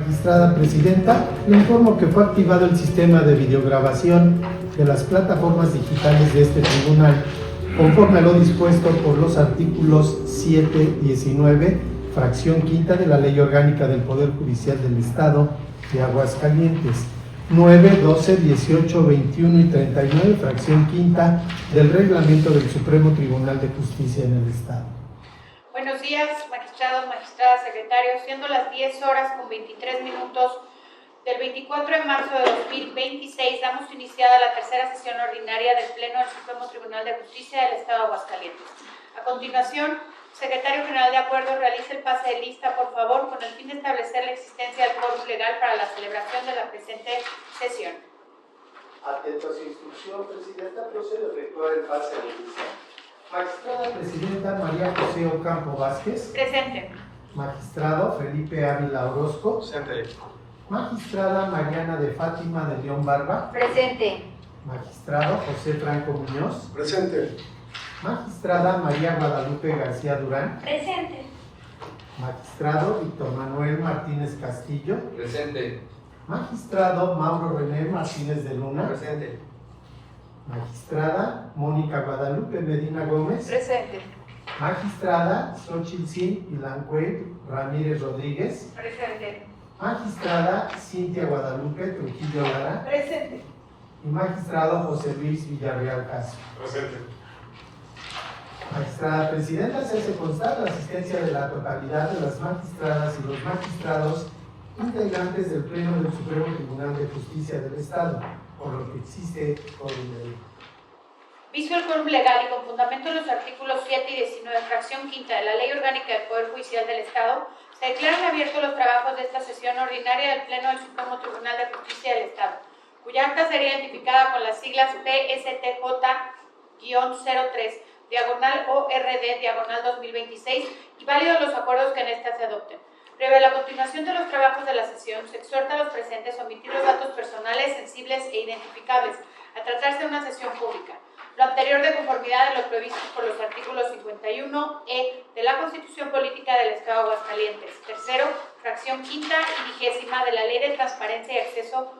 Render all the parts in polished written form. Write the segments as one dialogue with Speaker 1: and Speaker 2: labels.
Speaker 1: Magistrada Presidenta, le informo que fue activado el sistema de videograbación de las plataformas digitales de este tribunal, conforme a lo dispuesto por los artículos 7, 19, fracción quinta de la Ley Orgánica del Poder Judicial del Estado de Aguascalientes, 9, 12, 18, 21 y 39, fracción quinta del Reglamento del Supremo Tribunal de Justicia en el Estado.
Speaker 2: Buenos días, magistrados, magistradas, secretarios. Siendo las 10 horas con 23 minutos del 24 de marzo de 2026, damos iniciada la tercera sesión ordinaria del Pleno del Supremo Tribunal de Justicia del Estado de Aguascalientes. A continuación, secretario general de acuerdo, realice el pase de lista, por favor, con el fin de establecer la existencia del quórum legal para la celebración de la presente sesión.
Speaker 1: Atento a su instrucción, Presidenta, procedo a efectuar el pase de lista. Magistrada Presidenta María José Ocampo Vázquez.
Speaker 2: Presente.
Speaker 1: Magistrado Felipe Ávila Orozco.
Speaker 3: Presente.
Speaker 1: Magistrada Mariana de Fátima de León Barba.
Speaker 2: Presente.
Speaker 1: Magistrado José Franco Muñoz.
Speaker 3: Presente.
Speaker 1: Magistrada María Guadalupe García Durán.
Speaker 2: Presente.
Speaker 1: Magistrado Víctor Manuel Martínez Castillo.
Speaker 3: Presente.
Speaker 1: Magistrado Mauro René Martínez de Luna.
Speaker 3: Presente.
Speaker 1: Magistrada Mónica Guadalupe Medina Gómez.
Speaker 2: Presente.
Speaker 1: Magistrada Xochitl Ilancuey Ramírez Rodríguez.
Speaker 2: Presente.
Speaker 1: Magistrada Cintia Guadalupe Trujillo Lara.
Speaker 2: Presente.
Speaker 1: Y magistrado José Luis Villarreal Castro.
Speaker 3: Presente.
Speaker 1: Magistrada Presidenta, se hace constar la asistencia de la totalidad de las magistradas y los magistrados integrantes del Pleno del Supremo Tribunal de Justicia del Estado, por lo que existe quórum de ley.
Speaker 2: Visto el quórum legal y con fundamento en los artículos 7 y 19, fracción quinta de la Ley Orgánica del Poder Judicial del Estado, se declaran abiertos los trabajos de esta sesión ordinaria del Pleno del Supremo Tribunal de Justicia del Estado, cuya acta sería identificada con las siglas PSTJ-03, diagonal ORD, diagonal 2026, y válidos los acuerdos que en esta se adopten. Previa la continuación de los trabajos de la sesión, se exhorta a los presentes a omitir los datos personales, sensibles e identificables, a tratarse de una sesión pública. Lo anterior de conformidad de lo previsto por los artículos 51e de la Constitución Política del Estado de Aguascalientes. Tercero, fracción quinta y 20ª de la Ley de Transparencia y Acceso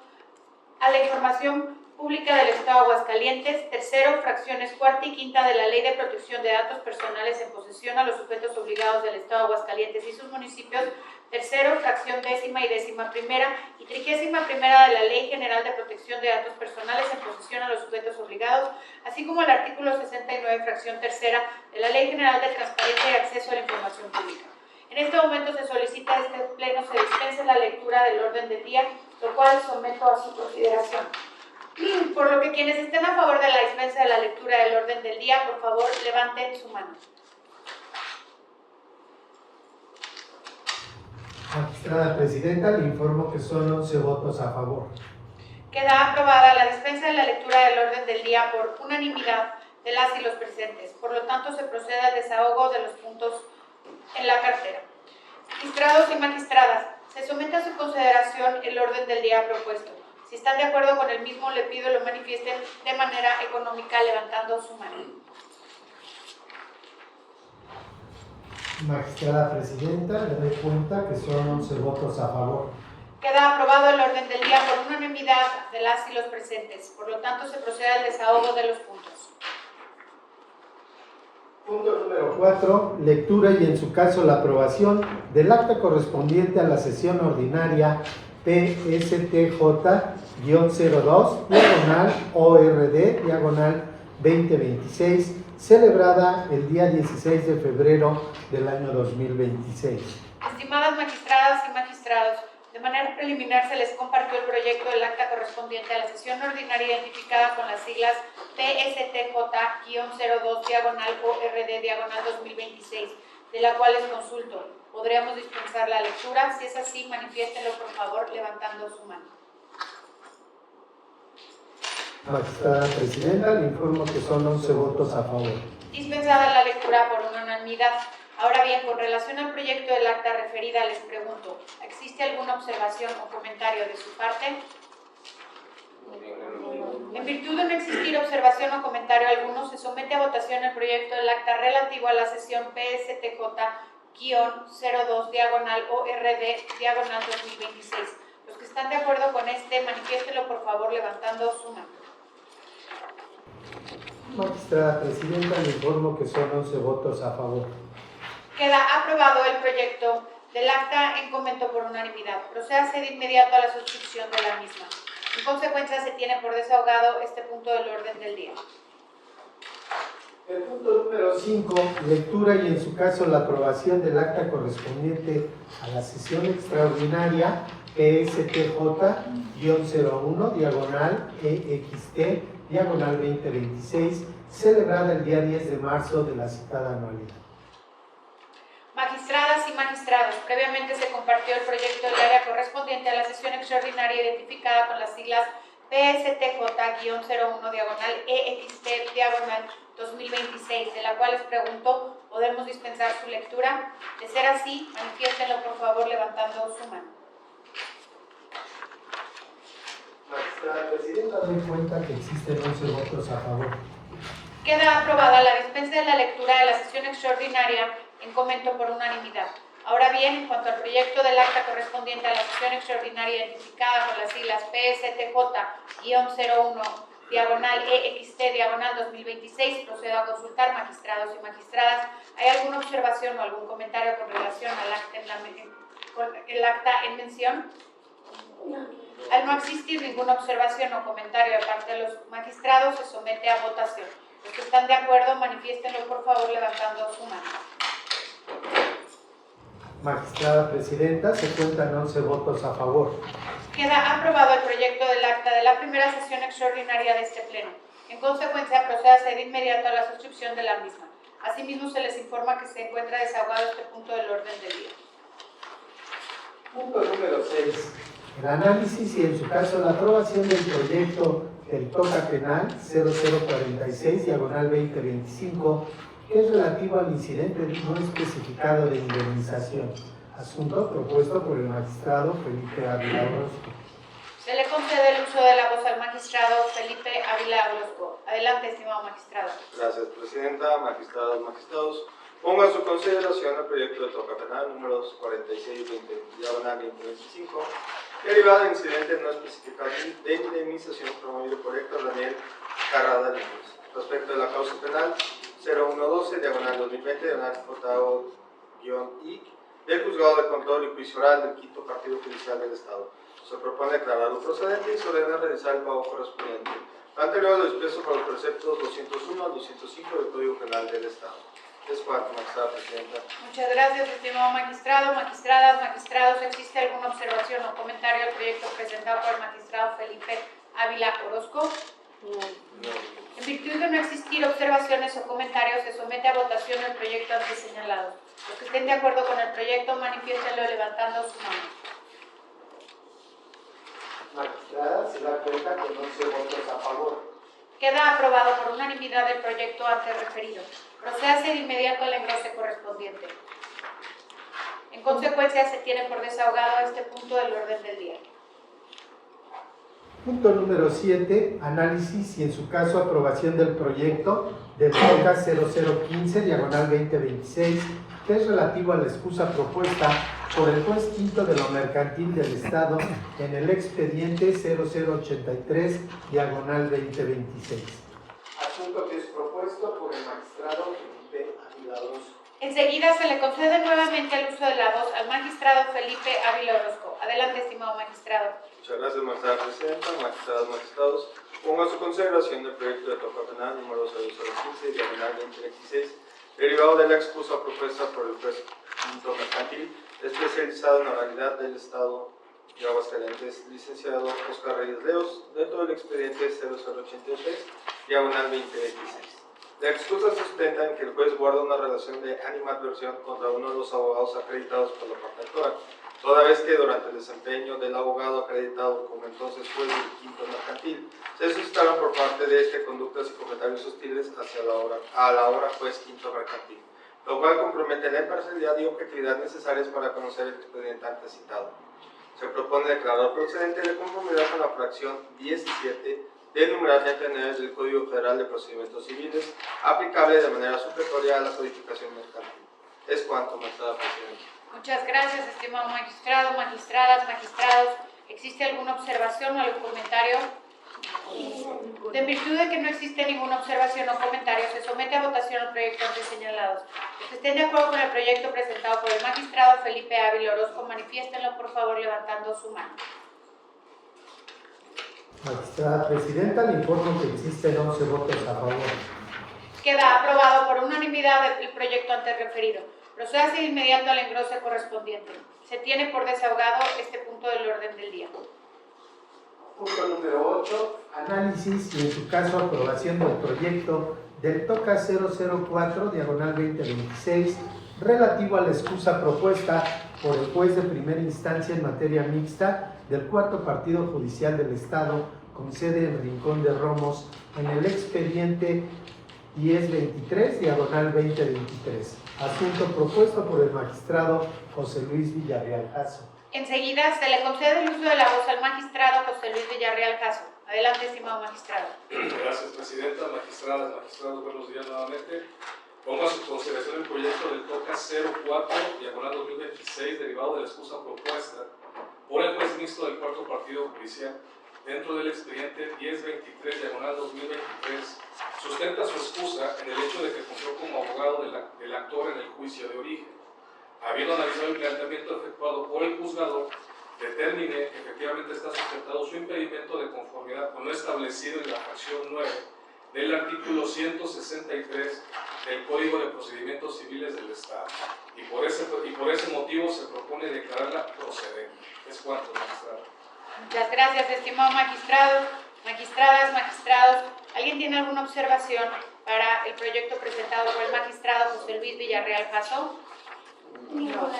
Speaker 2: a la Información Pública del Estado de Aguascalientes. Tercero, fracciones cuarta y quinta de la Ley de Protección de Datos Personales en posesión a los sujetos obligados del Estado de Aguascalientes y sus municipios. Tercero, fracción 10ª y 11ª y 31ª de la Ley General de Protección de Datos Personales en posesión a los sujetos obligados, así como el artículo 69, fracción tercera de la Ley General de Transparencia y Acceso a la Información Pública. En este momento se solicita a este pleno se dispense la lectura del orden del día, lo cual someto a su consideración. Por lo que quienes estén a favor de la dispensa de la lectura del orden del día, por favor, levanten su mano.
Speaker 1: Magistrada Presidenta, le informo que son 11 votos a favor.
Speaker 2: Queda aprobada la dispensa de la lectura del orden del día por unanimidad de las y los presentes. Por lo tanto, se procede al desahogo de los puntos en la cartera. Magistrados y magistradas, se somete a su consideración el orden del día propuesto. Si están de acuerdo con el mismo, le pido lo manifiesten de manera económica levantando su mano.
Speaker 1: Magistrada Presidenta, le doy cuenta que son 11 votos a favor.
Speaker 2: Queda aprobado el orden del día por unanimidad de las y los presentes. Por lo tanto, se procede al desahogo de los puntos.
Speaker 1: Punto número 4. Lectura y en su caso la aprobación del acta correspondiente a la sesión ordinaria PSTJ-02, diagonal ORD, diagonal 2026, celebrada el día 16 de febrero del año 2026.
Speaker 2: Estimadas magistradas y magistrados, de manera preliminar se les compartió el proyecto del acta correspondiente a la sesión ordinaria identificada con las siglas PSTJ-02, diagonal ORD, diagonal 2026, de la cual les consulto. ¿Podríamos dispensar la lectura? Si es así, manifiéstenlo por favor levantando su mano.
Speaker 1: Magistrada Presidenta, le informo que son 11 votos a favor.
Speaker 2: Dispensada la lectura por unanimidad. Ahora bien, con relación al proyecto del acta referida, les pregunto, ¿existe alguna observación o comentario de su parte? En virtud de no existir observación o comentario alguno, se somete a votación el proyecto del acta relativo a la sesión PSTJ-02, diagonal ORD, diagonal 2026, están de acuerdo con manifiéstenlo por favor levantando su mano.
Speaker 1: Magistrada Presidenta, le informo que son 11 votos a favor.
Speaker 2: Queda aprobado el proyecto del acta en convento por unanimidad. Procédase de inmediato a la suscripción de la misma. En consecuencia, se tiene por desahogado este punto del orden del día.
Speaker 1: El punto número 5, lectura y en su caso la aprobación del acta correspondiente a la sesión extraordinaria PSTJ-01, diagonal EXT, diagonal 2026, celebrada el día 10 de marzo de la citada anualidad.
Speaker 2: Magistradas y magistrados, previamente se compartió el proyecto del área correspondiente a la sesión extraordinaria identificada con las siglas PSTJ-01, diagonal EXT, diagonal 2026, de la cual les pregunto, ¿podemos dispensar su lectura? De ser así, manifiéstenlo por favor levantando su mano.
Speaker 1: Magistrada Presidenta, doy cuenta que existen 11 votos a favor.
Speaker 2: Queda aprobada la dispensa de la lectura de la sesión extraordinaria en convento por unanimidad. Ahora bien, en cuanto al proyecto del acta correspondiente a la sesión extraordinaria identificada con las siglas PSTJ-01, diagonal EXT, diagonal 2026, procedo a consultar magistrados y magistradas. ¿Hay alguna observación o algún comentario con relación al acta en mención? Al no existir ninguna observación o comentario de parte de los magistrados, se somete a votación. Los que están de acuerdo, manifiéstenlo por favor levantando su mano.
Speaker 1: Magistrada Presidenta, se cuentan 11 votos a favor.
Speaker 2: Queda aprobado el proyecto del acta de la primera sesión extraordinaria de este Pleno. En consecuencia, procédase de inmediato a la suscripción de la misma. Asimismo, se les informa que se encuentra desahogado este punto del orden del día.
Speaker 1: Punto número 6. El análisis y en su caso la aprobación del proyecto del TOCA penal 0046, diagonal 2025, que es relativo al incidente no especificado de indemnización, asunto propuesto por el magistrado Felipe Ávila Orozco.
Speaker 2: Se le concede el uso de la voz al magistrado Felipe Ávila Orozco. Adelante, estimado magistrado.
Speaker 3: Gracias, Presidenta, magistradas, magistrados. Pongo a su consideración el proyecto de TOCA penal números 4620, diagonal 2025, derivado de incidente no especificado de indemnización promovido por Héctor Daniel Carrada López. Respecto de la causa penal 0112, diagonal 2020, diagonal J-I, del Juzgado de Control y Juicio Oral del Quinto Partido Judicial del Estado. Se propone declararlo procedente y se ordena realizar el pago correspondiente, anterior a lo dispuesto por los preceptos 201 al 205 del Código Penal del Estado. Es cuanto, magistrada Presidenta.
Speaker 2: Muchas gracias, estimado magistrado. Magistradas, magistrados, ¿existe alguna observación o comentario al proyecto presentado por el magistrado Felipe Ávila Orozco?
Speaker 3: No.
Speaker 2: En virtud de no existir observaciones o comentarios, se somete a votación el proyecto antes señalado. Los que estén de acuerdo con el proyecto, manifiéstenlo levantando su mano.
Speaker 1: Magistrada, se da cuenta con 11 votos a favor.
Speaker 2: Queda aprobado por unanimidad el proyecto antes referido. Procédase de inmediato al engrose correspondiente. En consecuencia, se tiene por desahogado este punto del orden del día.
Speaker 1: Punto número 7, análisis y en su caso aprobación del proyecto del TOCA 0015, diagonal 2026, que es relativo a la excusa propuesta por el juez quinto de lo mercantil del Estado en el expediente 0083, diagonal 2026. Asunto que es propuesto por el magistrado Felipe Ávila Orozco.
Speaker 2: Enseguida se le concede nuevamente el uso de la voz al magistrado Felipe Ávila Orozco. Adelante, estimado magistrado.
Speaker 3: Muchas gracias, magistrada Presidenta, magistradas, magistrados. Pongo a su consideración el proyecto de TOCA penal número 0015, diagonal 2026, derivado de la excusa propuesta por el juez quinto mercantil especializado en oralidad del Estado de Aguascalientes, licenciado Oscar Reyes Leos, dentro del expediente 0083, diagonal 2026. La excusa sustenta en que el juez guarda una relación de animadversión contra uno de los abogados acreditados por la parte actora, toda vez que durante el desempeño del abogado acreditado como entonces juez del quinto mercantil, se suscitaron por parte de este conductas y comentarios hostiles hacia la hora juez quinto mercantil, lo cual compromete la imparcialidad y objetividad necesarias para conocer el expediente antes citado. Se propone declarar procedente de conformidad con la fracción 17 del numeral 39 del Código Federal de Procedimientos Civiles, aplicable de manera supletoria a la codificación mercantil. Es cuanto, magistrada Presidenta.
Speaker 2: Muchas gracias, estimado magistrado, magistradas, magistrados. ¿Existe alguna observación o algún comentario? En virtud de que no existe ninguna observación o comentario, se somete a votación el proyecto antes señalados. Los que estén de acuerdo con el proyecto presentado por el magistrado Felipe Ávila Orozco, manifiéstenlo por favor levantando su mano.
Speaker 1: Magistrada Presidenta, le informo que existen 11 votos a favor.
Speaker 2: Queda aprobado por unanimidad el proyecto antes referido. Procédase de inmediato al engrose correspondiente. Se tiene por desahogado este punto del orden del día.
Speaker 1: Punto número 8. Análisis y en su caso aprobación del proyecto del TOCA 004, diagonal 2026, relativo a la excusa propuesta por el juez de primera instancia en materia mixta del Cuarto Partido Judicial del Estado con sede en Rincón de Romos en el expediente 1023, diagonal 2023. Asunto propuesto por el magistrado José Luis Villarreal Jasso.
Speaker 2: Enseguida se le concede el uso de la voz al magistrado José Luis Villarreal Jasso. Adelante, estimado magistrado.
Speaker 4: Gracias, Presidenta. Magistradas, magistrados, buenos días nuevamente. Pongo a su consideración el proyecto del TOCA 04, diagonal 2026, derivado de la excusa propuesta por el juez mixto del Cuarto Partido Judicial dentro del expediente 1023, diagonal 2023, sustenta su excusa en el hecho de que fungió como abogado del actor en el juicio de origen. Habiendo analizado el planteamiento efectuado por el juzgador, determiné que efectivamente está sustentado su impedimento de conformidad con lo establecido en la fracción 9 del artículo 163 del Código de Procedimientos Civiles del Estado. Y por ese motivo se propone declararla procedente. Es cuanto, magistrado.
Speaker 2: Muchas gracias, estimado magistrado. Magistradas, magistrados, ¿alguien tiene alguna observación para el proyecto presentado por el magistrado José Luis Villarreal Jasso?
Speaker 5: Ninguna.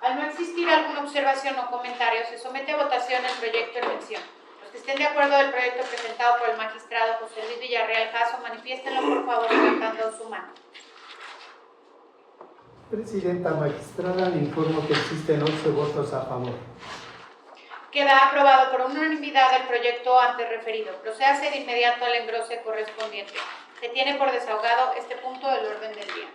Speaker 2: Al no existir alguna observación o comentario, se somete a votación el proyecto en mención. Los que estén de acuerdo del proyecto presentado por el magistrado José Luis Villarreal Jasso, manifiéstenlo por favor levantando su mano.
Speaker 1: Presidenta magistrada, le informo que existen 11 votos a favor.
Speaker 2: Queda aprobado por unanimidad el proyecto antes referido. Procédase de inmediato al engrose correspondiente. Se tiene por desahogado este punto del orden del día.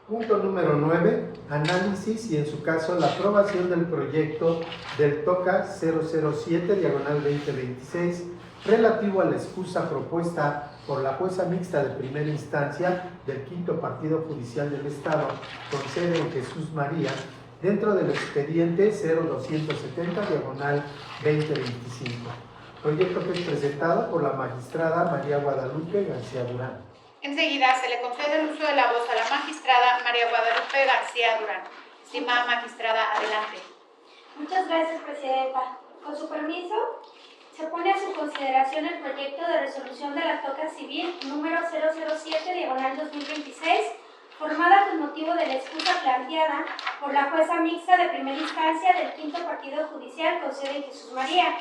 Speaker 1: Punto número 9. Análisis y en su caso la aprobación del proyecto del TOCA 007, diagonal 2026, relativo a la excusa propuesta por la jueza mixta de primera instancia del Quinto Partido Judicial del Estado con sede en Jesús María, dentro del expediente 0270, diagonal 2025. Proyecto que es presentado por la magistrada María Guadalupe García Durán.
Speaker 2: Enseguida se le concede el uso de la voz a la magistrada María Guadalupe García Durán. Estimada magistrada, adelante.
Speaker 5: Muchas gracias, Presidenta. Con su permiso, se pone a su consideración el proyecto de resolución de la TOCA civil número 007, diagonal 2026, formada con motivo de la excusa planteada por la jueza mixta de primera instancia del Quinto Partido Judicial con sede en Jesús María,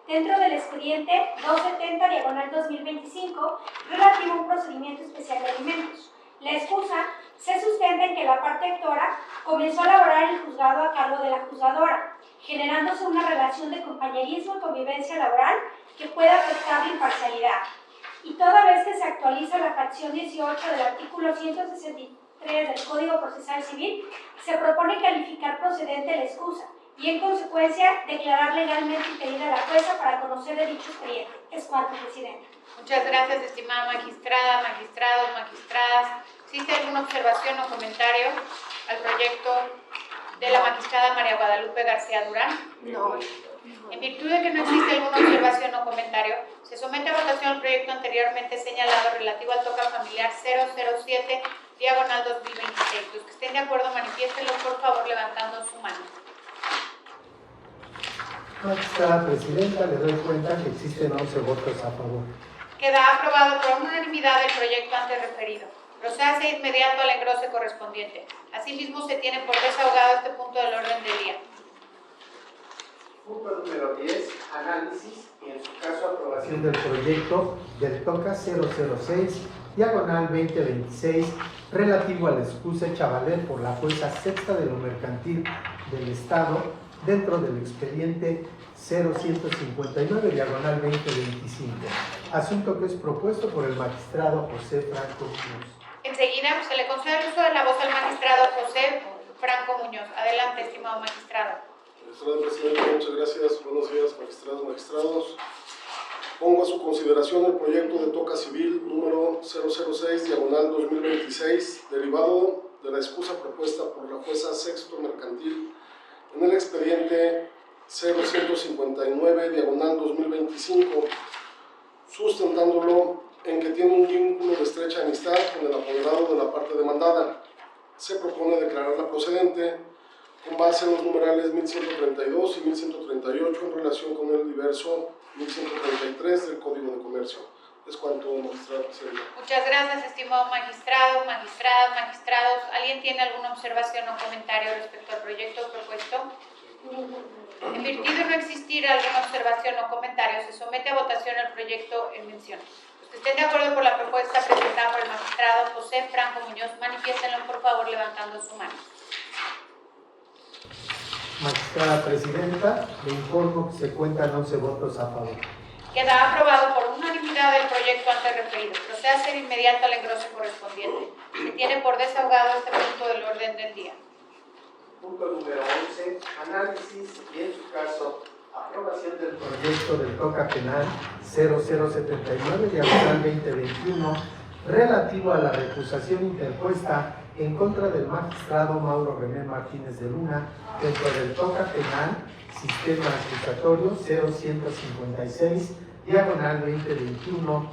Speaker 5: dentro del expediente 270, diagonal 2025, relativo a un procedimiento especial de alimentos. La excusa se sustenta en que la parte actora comenzó a laborar en el juzgado a cargo de la juzgadora, generándose una relación de compañerismo y convivencia laboral que puede afectar la imparcialidad. Y toda vez que se actualiza la fracción 18 del artículo 163 del Código Procesal Civil, se propone calificar procedente la excusa y, en consecuencia, declarar legalmente impedida a la jueza para conocer de dicho expediente. Es cuanto, Presidenta.
Speaker 2: Muchas gracias, estimada magistrada, magistrados, magistradas. ¿Existe alguna observación o comentario al proyecto de la magistrada María Guadalupe García Durán?
Speaker 5: No.
Speaker 2: En virtud de que no existe alguna observación o comentario, se somete a votación el proyecto anteriormente señalado relativo al TOCA familiar 007, diagonal 2026. Los que estén de acuerdo, manifiéstenlo por favor levantando su mano.
Speaker 1: Magistrada Presidenta, le doy cuenta que existen 11 votos a favor.
Speaker 2: Queda aprobado por unanimidad el proyecto antes referido. Procédase de inmediato al engrose correspondiente. Asimismo, se tiene por desahogado este punto del orden del día.
Speaker 1: Punto número 10. Análisis y en su caso aprobación del proyecto del TOCA 006, diagonal 2026, relativo a la excusa hecha valer por la jueza sexta de lo mercantil del Estado dentro del expediente 0159, diagonal 2025. Asunto que es propuesto por el magistrado José Franco Muñoz.
Speaker 2: Enseguida se le concede el uso de la voz al magistrado José Franco Muñoz. Adelante, estimado magistrado.
Speaker 6: Magistrado presidente, muchas gracias. Buenos días, magistradas, magistrados. Pongo a su consideración el proyecto de toca civil número 006/2026, derivado de la excusa propuesta por la jueza sexto mercantil en el expediente 0159/2025, sustentándolo en que tiene un vínculo de estrecha amistad con el apoderado de la parte demandada. Se propone declararla procedente con base en los numerales 1132 y 1138 en relación con el diverso 1133 del Código de Comercio. Es cuanto, magistrado presidente.
Speaker 2: Muchas gracias, estimado magistrado, magistradas, magistrados. ¿Alguien tiene alguna observación o comentario respecto al proyecto propuesto? En virtud de no existir alguna observación o comentario, se somete a votación el proyecto en mención. Los que estén de acuerdo con la propuesta presentada por el magistrado José Franco Muñoz, manifiéstenlo por favor levantando su mano.
Speaker 1: Magistrada presidenta, le informo que se cuentan 11 votos a favor.
Speaker 2: Queda aprobado por unanimidad el proyecto antes referido. Procede a ser inmediato al engrose correspondiente. Se tiene por desahogado este punto del orden del día.
Speaker 1: Punto número 11. Análisis y, en su caso, aprobación del proyecto del toca penal 0079/2021 relativo a la recusación interpuesta en contra del magistrado Mauro René Martínez de Luna dentro del toca penal sistema acusatorio 0156/2021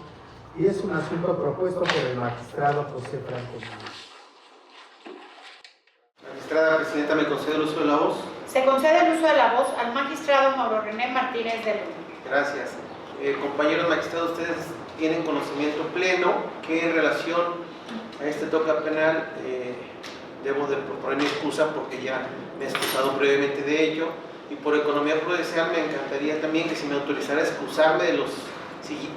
Speaker 1: y es un asunto propuesto por el magistrado José Franco Muñoz.
Speaker 7: Magistrada presidenta, ¿me concede el uso de la voz?
Speaker 2: Se concede el uso de la voz al magistrado Mauro René Martínez de Luna.
Speaker 7: Gracias. Compañeros magistrados, ustedes tienen conocimiento pleno que en relación a este toca penal debo de proponer mi excusa porque ya me he excusado brevemente de ello, y por economía prudencial me encantaría también que se me autorizara a excusarme de los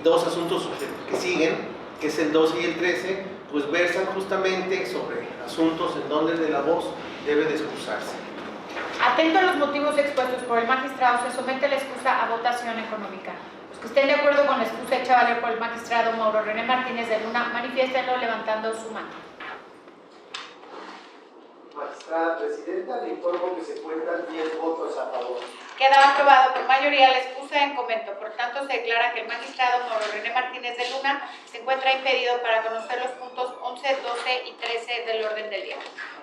Speaker 7: dos asuntos que siguen, que es el 12 y el 13, pues versan justamente sobre asuntos en donde el de la voz debe de excusarse.
Speaker 2: Atento a los motivos expuestos por el magistrado, se somete la excusa a votación económica. Los que estén de acuerdo con la excusa hecha valer por el magistrado Mauro René Martínez de Luna, manifiéstenlo levantando su mano.
Speaker 1: Magistrada presidenta, le informo que se cuentan 10 votos a favor.
Speaker 2: Queda aprobado por mayoría la excusa en comento. Por tanto, se declara que el magistrado Mauro René Martínez de Luna se encuentra impedido para conocer los puntos 11, 12 y 13 del orden del día.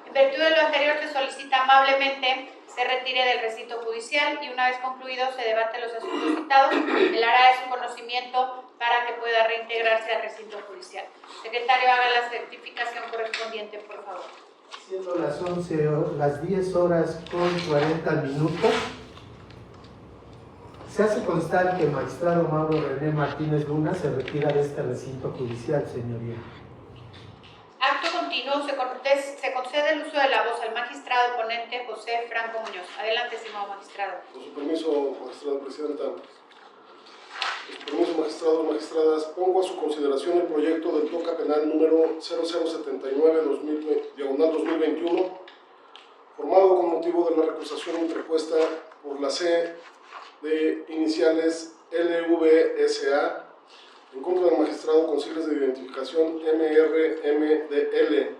Speaker 2: En virtud de lo anterior, se solicita amablemente se retire del recinto judicial y una vez concluido se debate los asuntos citados, él hará de su conocimiento para que pueda reintegrarse al recinto judicial. Secretario, haga la certificación correspondiente, por favor.
Speaker 1: Siendo las 10 horas con 40 minutos, se hace constar que el magistrado Mauro René Martínez Luna se retira de este recinto judicial, señoría.
Speaker 2: Acto continuo, se concede el uso de la voz al magistrado ponente José Franco Muñoz. Adelante, estimado magistrado.
Speaker 6: Con su permiso, magistrada presidenta. Con su permiso, magistrados, magistradas, pongo a su consideración el proyecto del toca penal número 0079/2021, formado con motivo de la recusación interpuesta por la C de iniciales LVSA en contra del magistrado con siglas de identificación MRMDL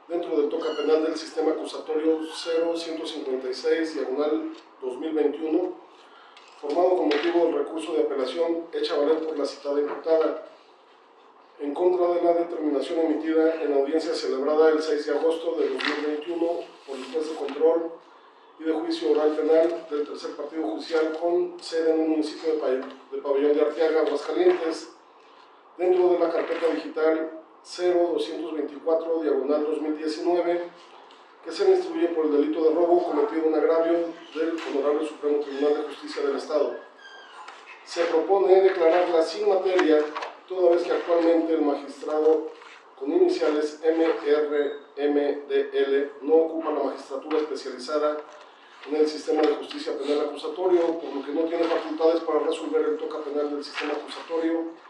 Speaker 6: dentro del toca penal del sistema acusatorio 0156/2021, formado con motivo del recurso de apelación hecha valer por la citada imputada en contra de la determinación emitida en audiencia celebrada el 6 de agosto de 2021 por el juez de control y de juicio oral penal del tercer partido judicial con sede en el municipio de Pabellón de Arteaga, Aguascalientes, dentro de la carpeta digital 0224/2019, que se le instruye por el delito de robo cometido en agravio del Honorable Supremo Tribunal de Justicia del Estado. Se propone declararla sin materia, toda vez que actualmente el magistrado con iniciales MRMDL no ocupa la magistratura especializada en el sistema de justicia penal acusatorio, por lo que no tiene facultades para resolver el toca penal del sistema acusatorio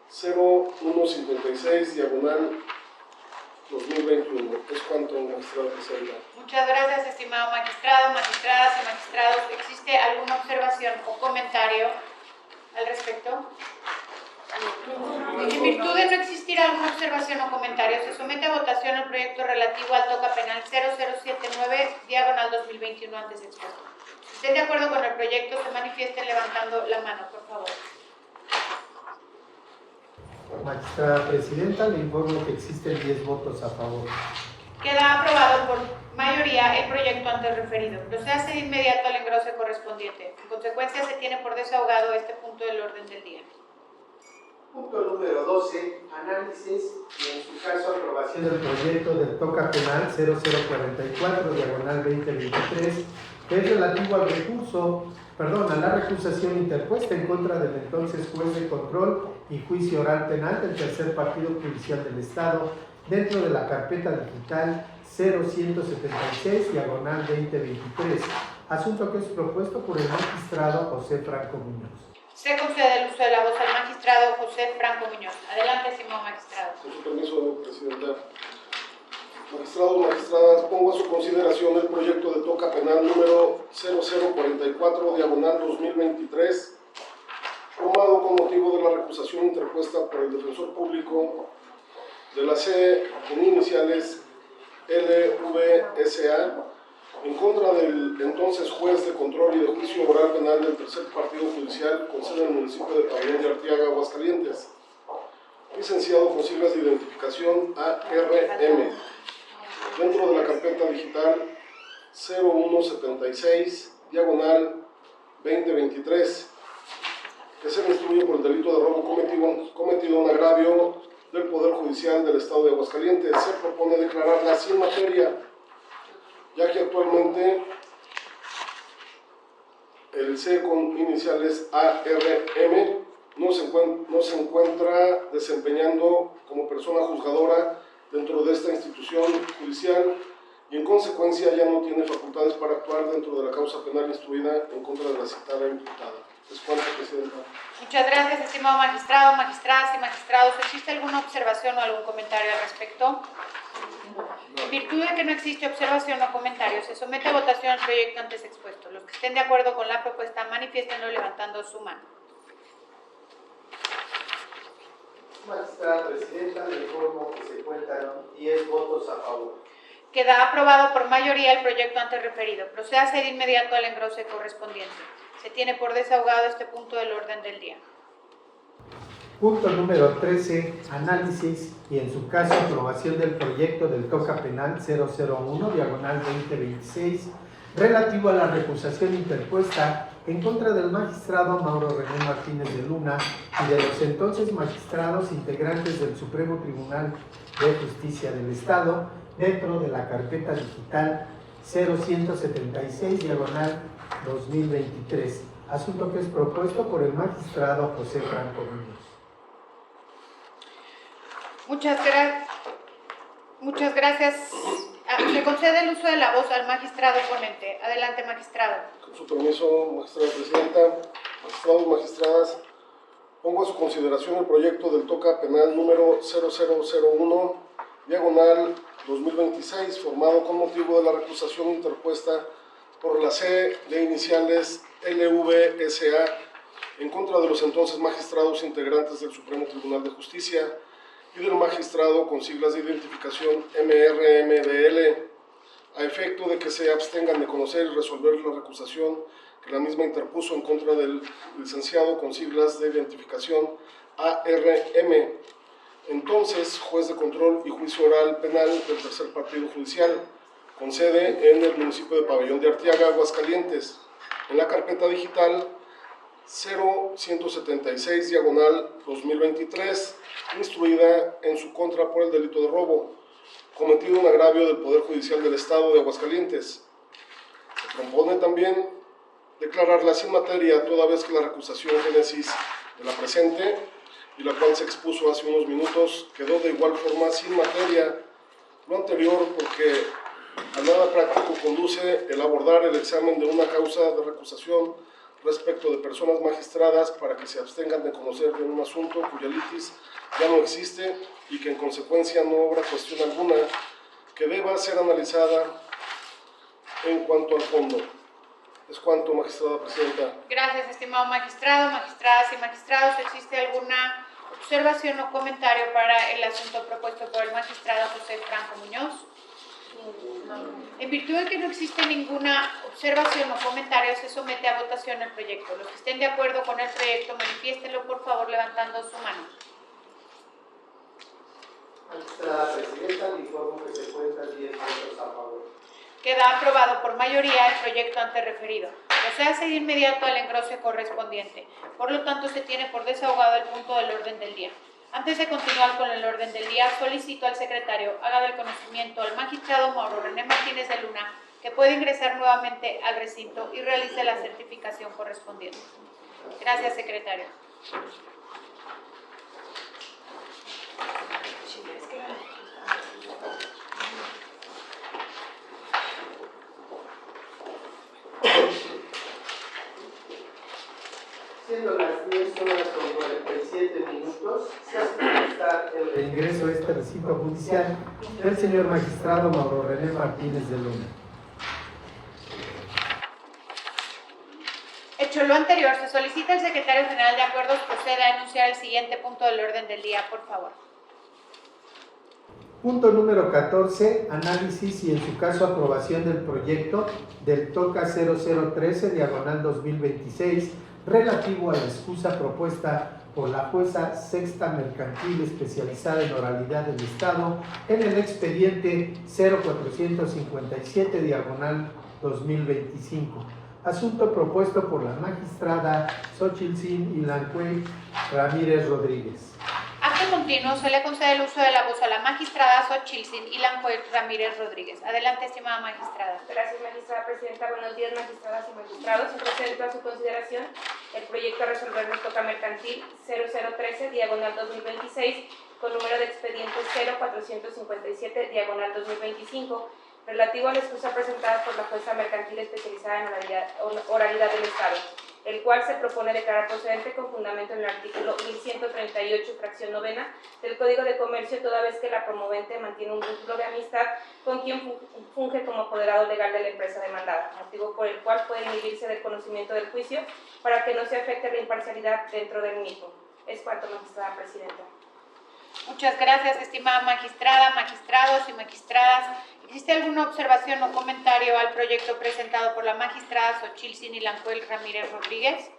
Speaker 6: 0156/2021. Es cuanto, magistrado presidenta.
Speaker 2: Muchas gracias, estimado magistrado, magistradas y magistrados. ¿Existe alguna observación o comentario al respecto? En virtud de no existir alguna observación o comentario, se somete a votación el proyecto relativo al toca penal 0079/2021 antes expuesto. estén de acuerdo con el proyecto, se manifiesten levantando la mano, por favor.
Speaker 1: Magistrada Presidenta, le informo que existen 10 votos a favor.
Speaker 2: Queda aprobado por mayoría el proyecto antes referido. Procédase de inmediato al engrose correspondiente. En consecuencia, se tiene por desahogado este punto del orden del día.
Speaker 1: Punto número 12, análisis y en su caso aprobación del proyecto del toca penal 0044, diagonal 2023, que es relativo al a la recusación interpuesta en contra del entonces juez de control y juicio oral penal del tercer partido judicial del Estado dentro de la carpeta digital 0176, diagonal 2023, asunto que es propuesto por el magistrado José Franco Muñoz.
Speaker 2: Se concede el uso de la voz al magistrado José Franco Muñoz. Adelante, estimado magistrado.
Speaker 6: Con su permiso, Presidenta. Magistrados, magistradas, pongo a su consideración el proyecto de toca penal número 0044, diagonal 2023, formado con motivo de la recusación interpuesta por el defensor público de la C con iniciales LVSA en contra del entonces juez de control y de juicio oral penal del tercer partido judicial con sede en el municipio de Pabellón de Arteaga, Aguascalientes, licenciado con siglas de identificación ARM, dentro de la carpeta digital 0176, diagonal 2023, que se le instruye por el delito de robo cometido en agravio del Poder Judicial del Estado de Aguascalientes. Se propone declararla sin materia, ya que actualmente el C con iniciales ARM no se encuentra desempeñando como persona juzgadora dentro de esta institución judicial y en consecuencia ya no tiene facultades para actuar dentro de la causa penal instruida en contra de la citada imputada. Es cuanto, Presidenta.
Speaker 2: Muchas gracias, estimado magistrado, magistradas y magistrados. ¿Existe alguna observación o algún comentario al respecto? En virtud de que no existe observación o comentario, se somete a votación el proyecto antes expuesto. Los que estén de acuerdo con la propuesta, manifiéstenlo levantando su mano.
Speaker 1: Magistrada Presidenta, le informo que se cuentan 10 votos a favor.
Speaker 2: Queda aprobado por mayoría el proyecto antes referido. Procédase de inmediato al engrose correspondiente. Se tiene por desahogado este punto del orden del día.
Speaker 1: Punto número 13, análisis y en su caso aprobación del proyecto del toca penal 001, diagonal 2026, relativo a la recusación interpuesta en contra del magistrado Mauro René Martínez de Luna y de los entonces magistrados integrantes del Supremo Tribunal de Justicia del Estado dentro de la carpeta digital 0176, diagonal 2023, asunto que es propuesto por el magistrado José Franco Muñoz.
Speaker 2: Muchas gracias. Se concede el uso de la voz al magistrado ponente. Adelante, magistrado.
Speaker 6: Con su permiso, magistrada Presidenta, magistrados, magistradas, pongo a su consideración el proyecto del toca penal número 0001, diagonal 2026, formado con motivo de la recusación interpuesta por la C de iniciales LVSA en contra de los entonces magistrados integrantes del Supremo Tribunal de Justicia y del magistrado con siglas de identificación MRMDL, a efecto de que se abstengan de conocer y resolver la recusación que la misma interpuso en contra del licenciado con siglas de identificación ARM, entonces juez de control y juicio oral penal del tercer partido judicial, con sede en el municipio de Pabellón de Arteaga, Aguascalientes, en la carpeta digital 0176, diagonal 2023, instruida en su contra por el delito de robo, cometido en agravio del Poder Judicial del Estado de Aguascalientes. Se propone también declararla sin materia, toda vez que la recusación génesis de la presente, y la cual se expuso hace unos minutos, quedó de igual forma sin materia. Lo anterior porque a nada práctico conduce el abordar el examen de una causa de recusación respecto de personas magistradas para que se abstengan de conocer de un asunto cuya litis ya no existe y que en consecuencia no obra cuestión alguna que deba ser analizada en cuanto al fondo. Es cuanto, magistrada Presidenta.
Speaker 2: Gracias, estimado magistrado, magistradas y magistrados. ¿Existe alguna observación o comentario para el asunto propuesto por el magistrado José Franco Muñoz? En virtud de que no existe ninguna observación o comentario, se somete a votación el proyecto. Los que estén de acuerdo con el proyecto, manifiéstenlo por favor levantando su mano.
Speaker 7: Magistrada Presidenta, le informo que se cuentan 10 votos a favor.
Speaker 2: Queda aprobado por mayoría el proyecto antes referido. Procédase de inmediato al engrose correspondiente. Por lo tanto, se tiene por desahogado el punto del orden del día. Antes de continuar con el orden del día, solicito al secretario haga del conocimiento al magistrado Mauro René Martínez de Luna que puede ingresar nuevamente al recinto y realice la certificación correspondiente. Gracias, secretario.
Speaker 7: Siendo las 10:47, se hace constar
Speaker 1: El
Speaker 7: el
Speaker 1: ingreso a este recinto judicial del señor magistrado Mauro René Martínez de Luna.
Speaker 2: Hecho lo anterior, se solicita al secretario general de Acuerdos proceda a enunciar el siguiente punto del orden del día, por favor.
Speaker 1: Punto número 14, análisis y en su caso aprobación del proyecto del TOCA 0013/2026 relativo a la excusa propuesta por la jueza sexta mercantil especializada en oralidad del Estado en el expediente 0457/2025. Asunto propuesto por la magistrada Xochiltzin Ilancue Ramírez Rodríguez.
Speaker 2: Acto continuo, se le concede el uso de la voz a la magistrada Xochiltzin Ilancue Ramírez Rodríguez. Adelante, estimada magistrada.
Speaker 8: Gracias, magistrada presidenta. Buenos días, magistradas y magistrados. Se presenta a su consideración el proyecto a resolver del TOCA mercantil 0013/2026 con número de expediente 0457/2025 relativo a la excusa presentada por la jueza mercantil especializada en oralidad del Estado, el cual se propone declarar procedente con fundamento en el artículo 1138, fracción novena del Código de Comercio, toda vez que la promovente mantiene un vínculo de amistad con quien funge como apoderado legal de la empresa demandada, motivo por el cual puede inhibirse del conocimiento del juicio para que no se afecte la imparcialidad dentro del mismo. Es cuanto, magistrada presidenta.
Speaker 2: Muchas gracias, estimada magistrada, magistrados y magistradas. ¿Existe alguna observación o comentario al proyecto presentado por la magistrada Xochiltzin Ilancue Ramírez Rodríguez?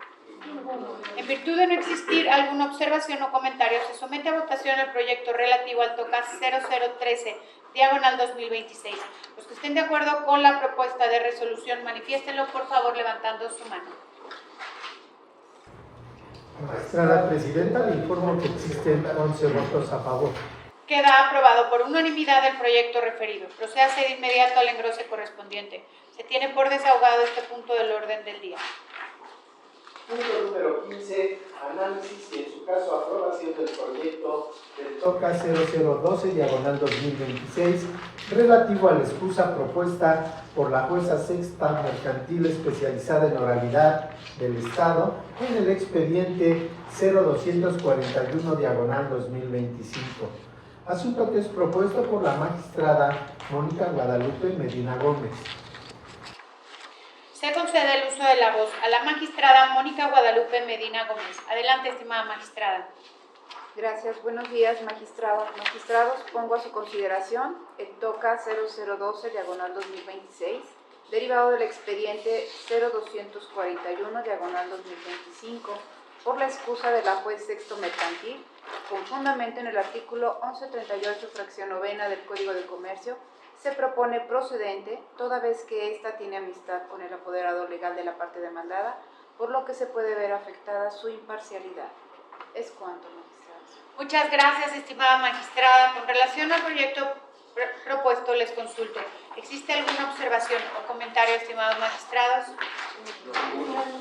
Speaker 2: En virtud de no existir alguna observación o comentario, se somete a votación el proyecto relativo al TOCA 0013/2026. Los que estén de acuerdo con la propuesta de resolución, manifiéstenlo por favor levantando su mano.
Speaker 1: Magistrada presidenta, le informo que existen 11 votos a favor.
Speaker 2: Queda aprobado por unanimidad el proyecto referido. Procédase de inmediato al engrose correspondiente. Se tiene por desahogado este punto del orden del día.
Speaker 7: punto número 15, análisis y en su caso aprobación del proyecto del
Speaker 1: TOCA 0012/2026 relativo a la excusa propuesta por la jueza sexta mercantil especializada en oralidad del Estado en el expediente 0241/2025. Asunto que es propuesto por la magistrada Mónica Guadalupe Medina Gómez.
Speaker 2: Se concede el uso de la voz a la magistrada Mónica Guadalupe Medina Gómez. Adelante, estimada magistrada.
Speaker 9: Gracias. Buenos días, magistradas, magistrados. Pongo a su consideración el TOCA 0012/2026, derivado del expediente 0241/2025, por la excusa de la juez sexto mercantil, con fundamento en el artículo 1138, fracción novena del Código de Comercio, se propone procedente toda vez que ésta tiene amistad con el apoderado legal de la parte demandada, por lo que se puede ver afectada su imparcialidad. Es cuanto, magistrados.
Speaker 2: Muchas gracias, estimada magistrada. Con relación al proyecto propuesto, les consulto. ¿Existe alguna observación o comentario, estimados magistrados?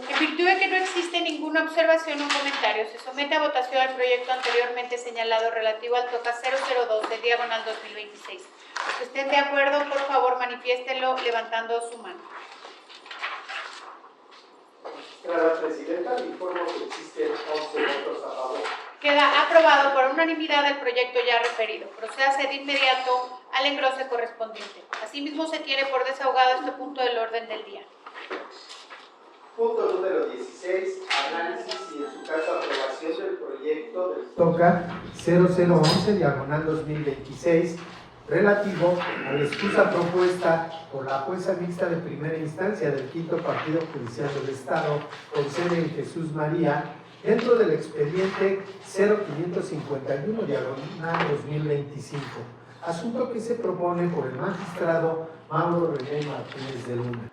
Speaker 2: En virtud de que no existe ninguna observación o comentario, se somete a votación el proyecto anteriormente señalado relativo al TOCA 002/2026. Los que estén de acuerdo, por favor, manifiéstenlo levantando su mano.
Speaker 7: Magistrada presidenta, le informo que existen 11 votos a favor.
Speaker 2: Queda aprobado por unanimidad el proyecto ya referido. Procédase de inmediato al engrose correspondiente. Asimismo, se tiene por desahogado este punto del orden del día.
Speaker 7: Punto número 16, análisis y en su caso aprobación del proyecto del
Speaker 1: TOCA 0011/2026 relativo a la excusa propuesta por la jueza mixta de primera instancia del Quinto Partido Judicial del Estado, con sede en Jesús María, dentro del expediente 0551/2025, asunto que se propone por el magistrado Mauro René Martínez de Luna.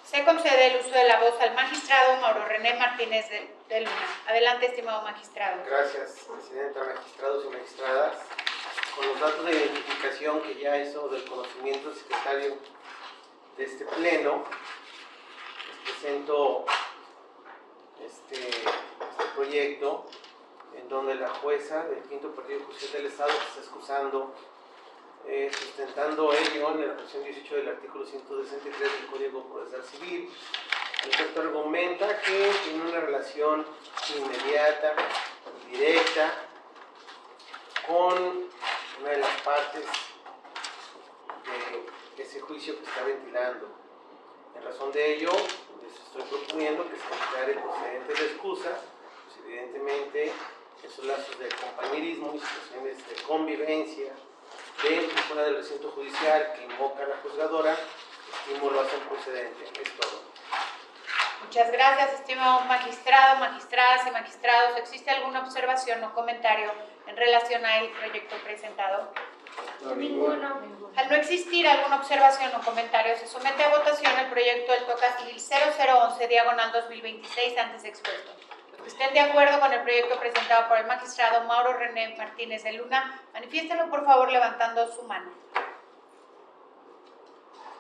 Speaker 2: Se concede el uso de la voz al magistrado Mauro René Martínez de Luna. Adelante, estimado magistrado.
Speaker 7: Gracias, presidenta, magistrados y magistradas. Con los datos de identificación que ya hizo del conocimiento del secretario de este pleno, les presento este proyecto en donde la jueza del Quinto Partido Judicial del Estado se está excusando, sustentando ello en la fracción 18 del artículo 163 del Código Procesal Civil. El texto argumenta que tiene una relación inmediata, directa, con una de las partes de ese juicio que está ventilando. En razón de ello, les estoy proponiendo que se declare procedente de excusa, pues evidentemente esos lazos de compañerismo y situaciones de convivencia dentro y fuera del recinto judicial que invoca a la juzgadora, estimo lo hacen procedente. Es todo.
Speaker 2: Muchas gracias, estimado magistrado, magistradas y magistrados. ¿Existe alguna observación o comentario en relación al proyecto presentado?
Speaker 5: Ninguno.
Speaker 2: Al no existir alguna observación o comentario, se somete a votación el proyecto del TOCA Civil 0011/2026 antes expuesto. Los que estén de acuerdo con el proyecto presentado por el magistrado Mauro René Martínez de Luna, manifiéstenlo por favor levantando su mano.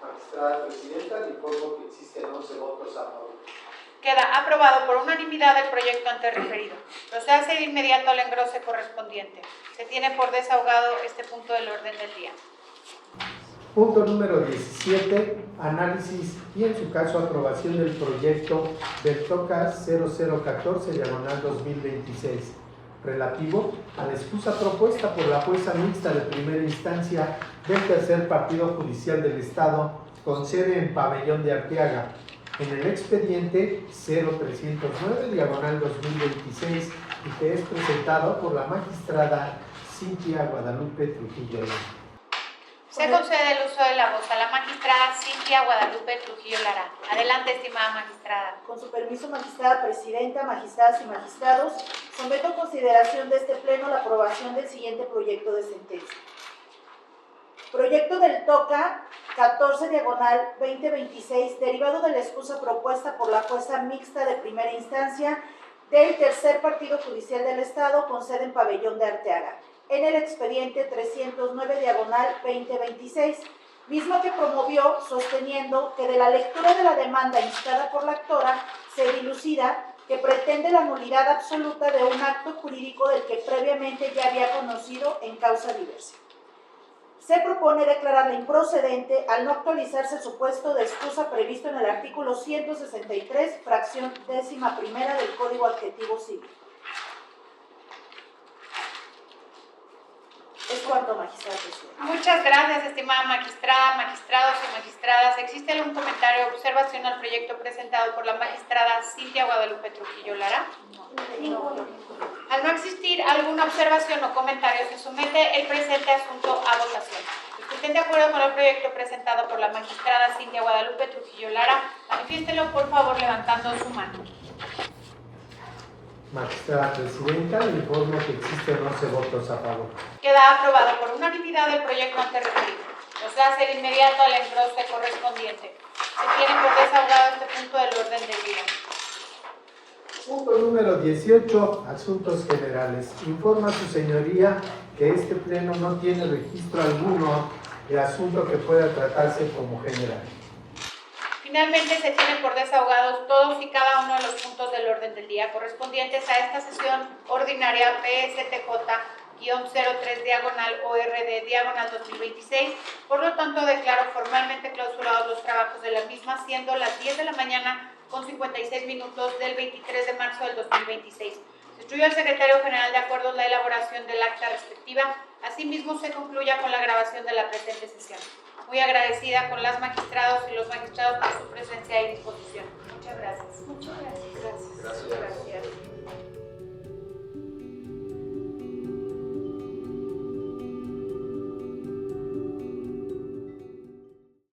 Speaker 1: Magistrada presidenta, le informo que existen 11 votos a favor.
Speaker 2: Queda aprobado por unanimidad el proyecto antes referido. Procédase de inmediato al engrose correspondiente. Se tiene por desahogado este punto del orden del día.
Speaker 1: Punto número 17, análisis y en su caso aprobación del proyecto del TOCA 0014/2026, relativo a la excusa propuesta por la jueza mixta de primera instancia del Tercer Partido Judicial del Estado, con sede en Pabellón de Arteaga, en el expediente 0309/2026 y que es presentado por la magistrada Cintia Guadalupe Trujillo.
Speaker 2: Se concede el uso de la voz a la magistrada Cintia Guadalupe Trujillo Lara. Adelante, estimada magistrada.
Speaker 10: Con su permiso, magistrada presidenta, magistradas y magistrados, someto a consideración de este pleno la aprobación del siguiente proyecto de sentencia. Proyecto del TOCA 14/2026, derivado de la excusa propuesta por la jueza mixta de primera instancia del Tercer Partido Judicial del Estado, con sede en Pabellón de Arteaga, en el expediente 309/2026, mismo que promovió sosteniendo que de la lectura de la demanda instada por la actora se dilucida que pretende la nulidad absoluta de un acto jurídico del que previamente ya había conocido en causa diversa. Se propone declararla improcedente al no actualizarse el supuesto de excusa previsto en el artículo 163, fracción 11ª del Código Adjetivo Civil. Es cuanto, magistrada presidenta.
Speaker 2: Muchas gracias, estimada magistrada, magistrados y magistradas. ¿Existe algún comentario o observación al proyecto presentado por la magistrada Cintia Guadalupe Trujillo Lara?
Speaker 10: Ninguno.
Speaker 2: Al no existir alguna observación o comentario, se somete el presente asunto a votación. Los que estén de acuerdo con el proyecto presentado por la magistrada Cintia Guadalupe Trujillo Lara, manifiéstenlo por favor levantando su mano.
Speaker 1: Magistrada presidenta, le informo que existen 11 votos a favor.
Speaker 2: Queda aprobado por unanimidad el proyecto antes referido. Nos hace de inmediato al engrose correspondiente. Se tiene por desahogado este punto del orden del día.
Speaker 1: Punto número 18, asuntos generales. Informa su señoría que este pleno no tiene registro alguno de asunto que pueda tratarse como general.
Speaker 2: Finalmente, se tienen por desahogados todos y cada uno de los puntos del orden del día correspondientes a esta sesión ordinaria PSTJ-03/ORD/2026. Por lo tanto, declaro formalmente clausurados los trabajos de la misma, siendo las 10 de la mañana con 56 minutos del 23 de marzo del 2026. Se instruye al secretario general de acuerdo a la elaboración del acta respectiva. Asimismo, se concluya con la grabación de la presente sesión. Muy agradecida con las magistrados y los magistrados por su presencia y disposición. Muchas gracias.
Speaker 5: Muchas gracias.
Speaker 2: Gracias.